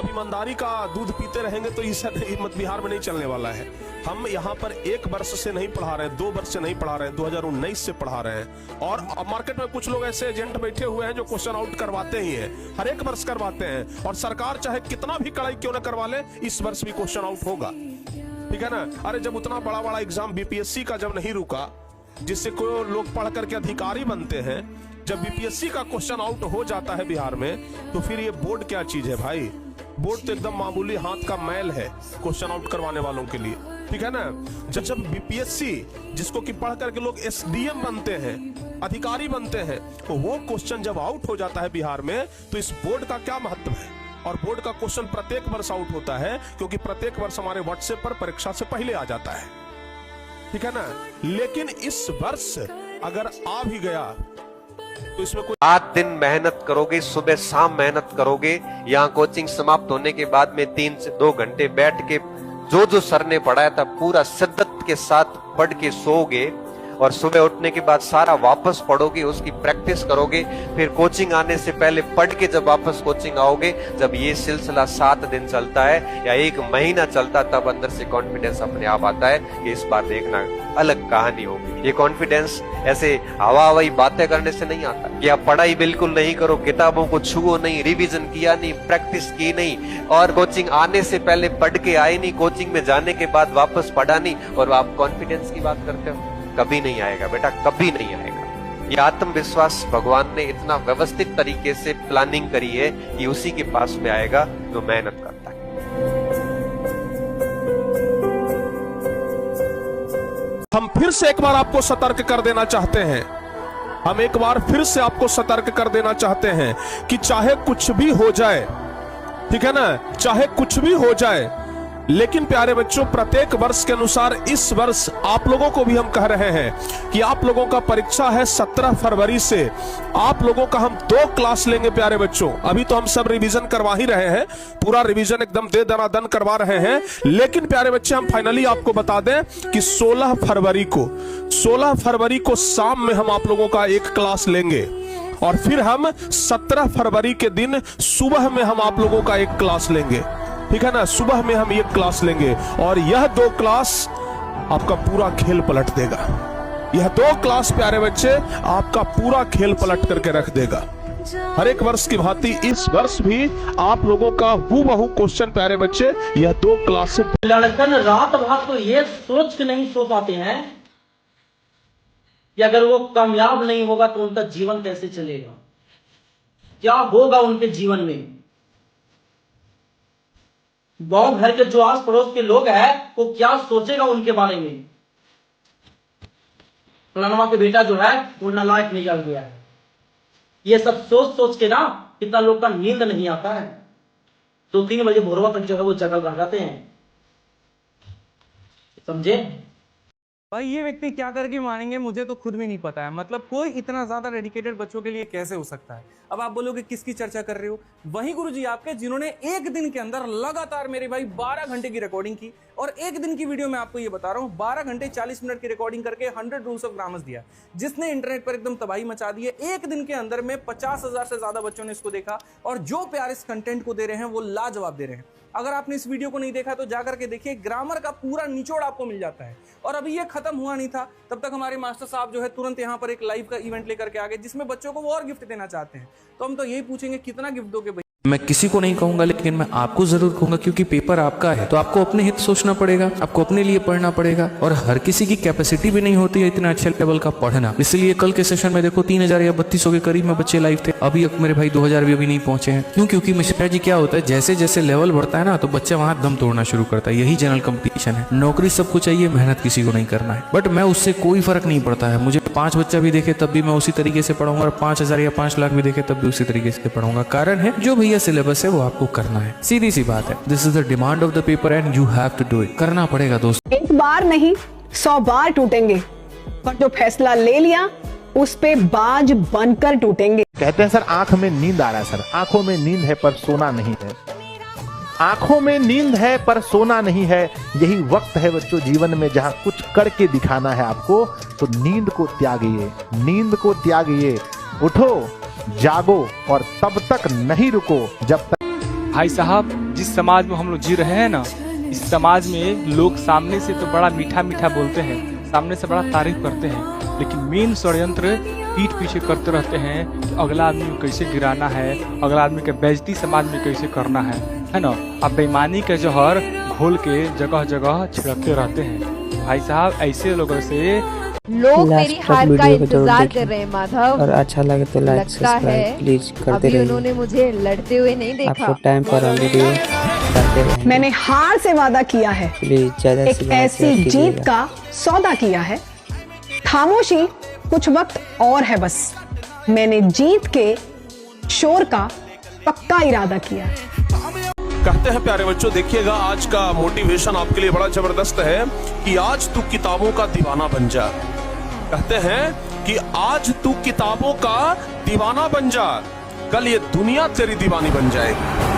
अब ईमानदारी का दूध पीते रहेंगे तो इस बिहार में नहीं चलने वाला है। हम यहाँ पर 1 वर्ष से नहीं पढ़ा रहे हैं, 2 वर्ष से नहीं पढ़ा रहे हैं, 2019 से पढ़ा रहे हैं। और मार्केट में कुछ लोग ऐसे एजेंट बैठे हुए हैं जो क्वेश्चन आउट करवाते ही हैं, हर एक वर्ष करवाते हैं। और सरकार चाहे कितना भी कड़ाई क्यों न करवा ले, इस वर्ष भी क्वेश्चन आउट होगा, ठीक है ना। अरे जब उतना बड़ा बड़ा एग्जाम बीपीएससी का जब नहीं रुका, जिससे कोई लोग पढ़ करके अधिकारी बनते हैं, जब बीपीएससी का क्वेश्चन आउट हो जाता है बिहार में, तो फिर ये बोर्ड क्या चीज है भाई। बोर्ड तो एकदम मामूली हाथ का मैल है क्वेश्चन आउट करवाने वालों के लिए, ठीक है ना। जब बीपीएससी जिसको कि पढ़ करके लोग एसडीएम बनते हैं, अधिकारी बनते हैं, तो वो क्वेश्चन जब आउट हो जाता है बिहार में, तो इस बोर्ड का क्या महत्व है। और बोर्ड का क्वेश्चन प्रत्येक वर्ष आउट होता है, क्योंकि प्रत्येक वर्ष हमारे व्हाट्सएप पर परीक्षा से पहले आ जाता है, ठीक है ना। लेकिन इस वर्ष अगर आ भी गया तो इसमें कोई 8 दिन मेहनत करोगे, सुबह शाम मेहनत करोगे। यहाँ कोचिंग समाप्त होने के बाद में 3 से 2 घंटे बैठ के जो सर ने पढ़ाया था पूरा शिद्दत के साथ पढ़ के सोओगे, और सुबह उठने के बाद सारा वापस पढ़ोगे, उसकी प्रैक्टिस करोगे। फिर कोचिंग आने से पहले पढ़ के जब वापस कोचिंग आओगे, जब ये सिलसिला 7 दिन चलता है या 1 महीना चलता, तब अंदर से कॉन्फिडेंस अपने आप आता है कि इस बार देखना अलग कहानी होगी। ये कॉन्फिडेंस ऐसे हवा हवाई बातें करने से नहीं आता कि आप पढ़ाई बिल्कुल नहीं करो, किताबों को छुओ नहीं, रिवीजन किया नहीं, प्रैक्टिस की नहीं, और कोचिंग आने से पहले पढ़ के आए नहीं, कोचिंग में जाने के बाद वापस पढ़ा नहीं, और आप कॉन्फिडेंस की बात करते हो। कभी नहीं आएगा बेटा, कभी नहीं आएगा। ये आत्मविश्वास भगवान ने इतना व्यवस्थित तरीके से प्लानिंग करी है कि उसी के पास में आएगा जो मेहनत करता है। हम फिर से एक बार आपको सतर्क कर देना चाहते हैं, हम एक बार फिर से आपको सतर्क कर देना चाहते हैं कि चाहे कुछ भी हो जाए, ठीक है ना, चाहे कुछ भी हो जाए, लेकिन प्यारे बच्चों प्रत्येक वर्ष के अनुसार इस वर्ष आप लोगों को भी हम कह रहे हैं कि आप लोगों का परीक्षा है 17 फरवरी से। आप लोगों का हम 2 क्लास लेंगे प्यारे बच्चों। अभी तो हम सब रिवीजन करवा ही रहे हैं, पूरा रिवीजन एकदम दे दनादन करवा रहे हैं, लेकिन प्यारे बच्चे हम फाइनली आपको बता दें कि 16 फरवरी को शाम में हम आप लोगों का 1 क्लास लेंगे, और फिर हम 17 फरवरी के दिन सुबह में हम आप लोगों का 1 क्लास लेंगे, ठीक है ना। सुबह में हम 1 क्लास लेंगे, और यह 2 क्लास आपका पूरा खेल पलट देगा। यह 2 क्लास प्यारे बच्चे आपका पूरा खेल पलट करके रख देगा। हर एक वर्ष की भांति इस वर्ष भी आप लोगों का हूबहू क्वेश्चन प्यारे बच्चे यह 2 क्लास से। लड़कन रात भर तो ये सोच के नहीं सो पाते हैं कि अगर वो कामयाब नहीं होगा तो उनका जीवन कैसे चलेगा, क्या होगा उनके जीवन में। गांव घर के जो आस पड़ोस के लोग हैं वो क्या सोचेगा उनके बारे में। फलाना के बेटा जो है वो नालायक निकल गया है, ये सब सोच सोच के ना कितना लोग का नींद नहीं आता है। 2-3 बजे भोरवा तक जो है वो जगह रह जाते हैं, समझे भाई। ये व्यक्ति क्या करके मानेंगे मुझे तो खुद भी नहीं पता है। मतलब कोई इतना ज्यादा डेडिकेटेड बच्चों के लिए कैसे हो सकता है। अब आप बोलोगे किसकी चर्चा कर रहे हो, वही गुरुजी आपके जिन्होंने 1 दिन के अंदर लगातार मेरे भाई 12 घंटे की रिकॉर्डिंग की। और 1 दिन की वीडियो में आपको ये बता रहा हूँ, 12 घंटे 40 मिनट की रिकॉर्डिंग करके 100 रूल्स ऑफ ग्रामर्स दिया, जिसने इंटरनेट पर एकदम तबाही मचा दी है। 1 दिन के अंदर में 50,000 से ज्यादा बच्चों ने इसको देखा, और जो प्यार इस कंटेंट को दे रहे हैं वो लाजवाब दे रहे हैं। अगर आपने इस वीडियो को नहीं देखा तो जाकर के देखिए, ग्रामर का पूरा निचोड़ आपको मिल जाता है। और अभी ये खत्म हुआ नहीं था, तब तक हमारे मास्टर साहब जो है तुरंत यहाँ पर एक लाइव का इवेंट लेकर के आ गए, जिसमें बच्चों को वो और गिफ्ट देना चाहते हैं। तो हम तो यही पूछेंगे कितना गिफ्ट दोगे भाई। मैं किसी को नहीं कहूंगा, लेकिन मैं आपको जरूर कहूंगा, क्योंकि पेपर आपका है तो आपको अपने हित सोचना पड़ेगा, आपको अपने लिए पढ़ना पड़ेगा। और हर किसी की कैपेसिटी भी नहीं होती है इतना अच्छे लेवल का पढ़ना। इसलिए कल के सेशन में देखो 3000 या 3200 के करीब में बच्चे लाइव थे। अभी मेरे भाई 2000 भी अभी नहीं पहुंचे हैं। क्यों? क्योंकि मिश्रा जी क्या होता है, जैसे जैसे लेवल बढ़ता है ना तो बच्चा वहां दम तोड़ना शुरू करता है। यही जनरल कंपटीशन है। नौकरी सबको चाहिए, मेहनत किसी को नहीं करना है। बट मैं उससे कोई फर्क नहीं पड़ता है। मुझे 5 बच्चा भी देखे तब भी मैं उसी तरीके से पढ़ाऊंगा, और 5000 या 5 लाख भी देखे तब भी उसी तरीके से पढ़ाऊंगा। कारण है जो भैया सिलेबस है वो आपको करना है, सीधी सी बात है। This is the demand of the paper and you have to do it. करना पड़ेगा दोस्तों। एक बार नहीं 100 बार टूटेंगे, पर जो फैसला ले लिया उस पे बाज बनकर टूटेंगे। कहते हैं सर आंख में नींद आ रहा है। सर आंखों में नींद है पर सोना नहीं है। आंखों में नींद है पर सोना नहीं है। यही वक्त है बच्चों जीवन में जहां कुछ करके दिखाना है आपको। तो नींद को त्यागिए, नींद को त्यागिए। उठो, जागो, और तब तक नहीं रुको जब तक भाई साहब, जिस समाज में हम लोग जी रहे हैं ना, इस समाज में लोग सामने से तो बड़ा मीठा मीठा बोलते हैं, सामने से बड़ा तारीफ करते हैं, लेकिन मेन षड्यंत्र पीठ पीछे करते रहते हैं कि अगला आदमी को कैसे गिराना है, अगला आदमी के बेइज्जती समाज में कैसे करना है ना। अब बेईमानी के जहर घोल के जगह जगह छिड़कते रहते हैं। भाई साहब, ऐसे लोगों से लोग मेरी हार का इंतजार कर रहे हैं माधव, और अच्छा लगे तो लाइक सब्सक्राइब प्लीज करते रहिए। उन्होंने मुझे लड़ते हुए नहीं देखा। आपको टाइम पर वीडियो करते रहेंगे। मैंने हार से वादा किया है, प्लीज ज्यादा एक ऐसी जीत का सौदा किया है। खामोशी कुछ वक्त और है, बस मैंने जीत के शोर का पक्का इरादा किया है। कहते हैं प्यारे बच्चों, देखिएगा आज का मोटिवेशन आपके लिए बड़ा जबरदस्त है कि आज तू किताबों का दीवाना बन जा। कहते हैं कि आज तू किताबों का दीवाना बन जा, कल ये दुनिया तेरी दीवानी बन जाएगी।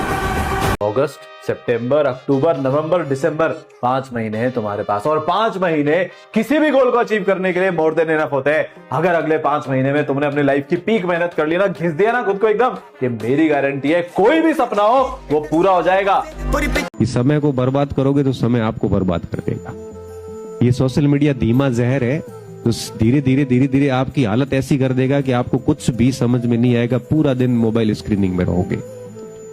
अगस्त, सितंबर, अक्टूबर, नवंबर, दिसंबर, 5 महीने हैं तुम्हारे पास, और 5 महीने किसी भी गोल को अचीव करने के लिए मोर देन इनफ होते हैं। अगर अगले 5 महीने में तुमने अपनी लाइफ की पीक मेहनत कर ली ना, घिस दिया ना खुद को एकदम, ये मेरी गारंटी है कोई भी सपना हो वो पूरा हो जाएगा। इस समय को बर्बाद करोगे तो समय आपको बर्बाद कर देगा। ये सोशल मीडिया धीमा जहर है, तो धीरे धीरे आपकी हालत ऐसी कर देगा कि आपको कुछ भी समझ में नहीं आएगा, पूरा दिन मोबाइल स्क्रीनिंग में रहोगे।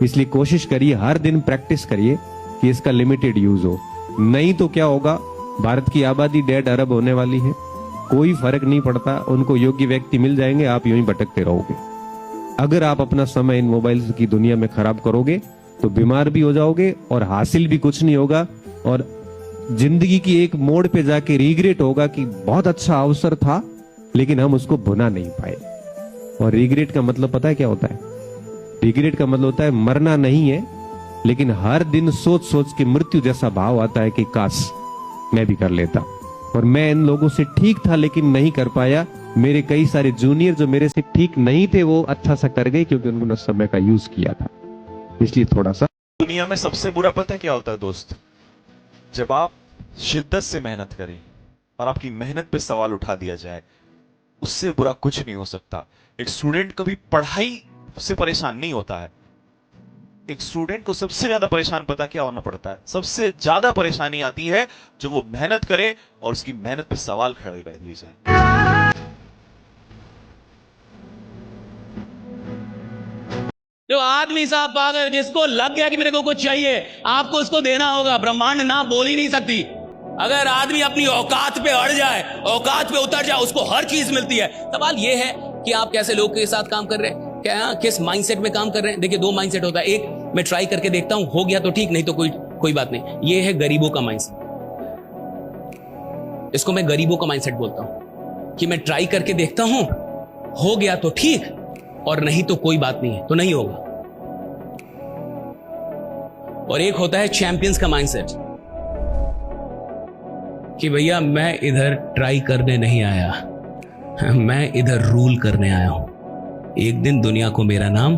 इसलिए कोशिश करिए, हर दिन प्रैक्टिस करिए कि इसका लिमिटेड यूज हो। नहीं तो क्या होगा, भारत की आबादी 1.5 अरब होने वाली है, कोई फर्क नहीं पड़ता, उनको योग्य व्यक्ति मिल जाएंगे, आप यूं ही भटकते रहोगे। अगर आप अपना समय इन मोबाइल की दुनिया में खराब करोगे तो बीमार भी हो जाओगे और हासिल भी कुछ नहीं होगा, और जिंदगी की एक मोड़ पे जाके रिग्रेट होगा कि बहुत अच्छा अवसर था लेकिन हम उसको भुना नहीं पाए। और रिग्रेट का मतलब पता है क्या होता है? रिग्रेट का मतलब होता है मरना नहीं है, लेकिन हर दिन सोच सोच के मृत्यु जैसा भाव आता है कि काश मैं भी कर लेता, और मैं इन लोगों से ठीक था लेकिन नहीं कर पाया। मेरे कई सारे जूनियर जो मेरे से ठीक नहीं थे वो अच्छा सा कर गए क्योंकि उन्होंने समय का यूज किया था। इसलिए थोड़ा सा दुनिया में सबसे बुरा पता है क्या होता है दोस्त? जब आप शिद्दत से मेहनत करें और आपकी मेहनत पे सवाल उठा दिया जाए, उससे बुरा कुछ नहीं हो सकता। एक स्टूडेंट कभी पढ़ाई से परेशान नहीं होता है। एक स्टूडेंट को सबसे ज्यादा परेशान पता क्या होना पड़ता है? सबसे ज्यादा परेशानी आती है जो वो मेहनत करे और उसकी मेहनत पे सवाल खड़े कर दिए जाए। जो आदमी साहब पागल, जिसको लग गया कि मेरे को कुछ चाहिए, आपको उसको देना होगा। ब्रह्मांड ना बोल ही नहीं सकती। अगर आदमी अपनी औकात पे अड़ जाए, औकात पे उतर जाए, उसको हर चीज मिलती है। सवाल यह है कि आप कैसे लोग के साथ काम कर रहे हैं, क्या किस माइंडसेट में काम कर रहे हैं। देखिए, 2 माइंडसेट होता है। एक, मैं ट्राई करके देखता हूं, हो गया तो ठीक, नहीं तो कोई बात नहीं। ये है गरीबों का माइंडसेट। इसको मैं गरीबों का माइंडसेट बोलता हूं कि मैं ट्राई करके देखता हूं, हो गया तो ठीक, और नहीं तो कोई बात नहीं है, तो नहीं होगा। और एक होता है चैंपियंस का माइंडसेट कि भैया मैं इधर ट्राई करने नहीं आया, मैं इधर रूल करने आया हूं। एक दिन दुनिया को मेरा नाम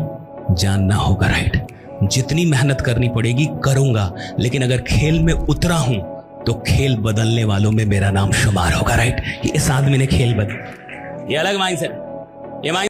जानना होगा, राइट? जितनी मेहनत करनी पड़ेगी करूंगा, लेकिन अगर खेल में उतरा हूं तो खेल बदलने वालों में मेरा नाम शुमार होगा, राइट? इस आदमी ने खेल बदल, ये अलग माइंडसेट। ये